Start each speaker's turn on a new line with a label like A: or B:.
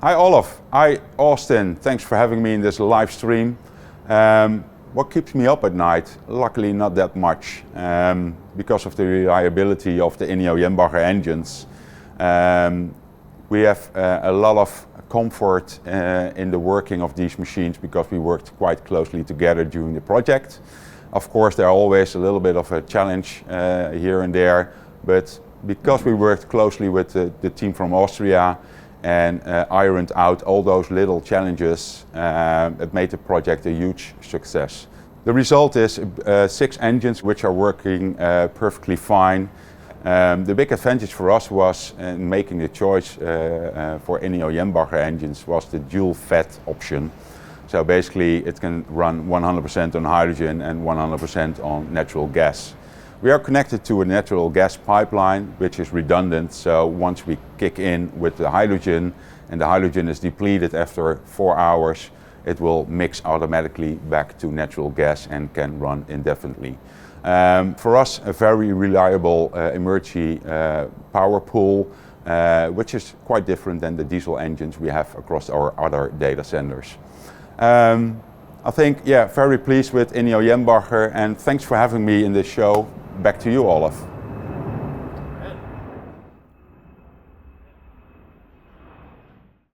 A: Hi Olaf, hi Austin, thanks for having me in this live stream. What keeps me up at night? Luckily not that much, because of the reliability of the INNIO Jenbacher engines. We have a lot of comfort in the working of these machines because we worked quite closely together during the project. Of course there are always a little bit of a challenge here and there, but because we worked closely with the team from Austria and ironed out all those little challenges, it made the project a huge success. The result is 6 engines which are working perfectly fine. The big advantage for us was in making the choice for INNIO Jenbacher engines was the dual fat option. So basically it can run 100% on hydrogen and 100% on natural gas. We are connected to a natural gas pipeline which is redundant, so once we kick in with the hydrogen and the hydrogen is depleted after 4 hours, it will mix automatically back to natural gas and can run indefinitely. For us, a very reliable emergency power pool, which is quite different than the diesel engines we have across our other data centers. I think, yeah, very pleased with INNIO Jenbacher, and thanks for having me in this show. Back to you, Olaf.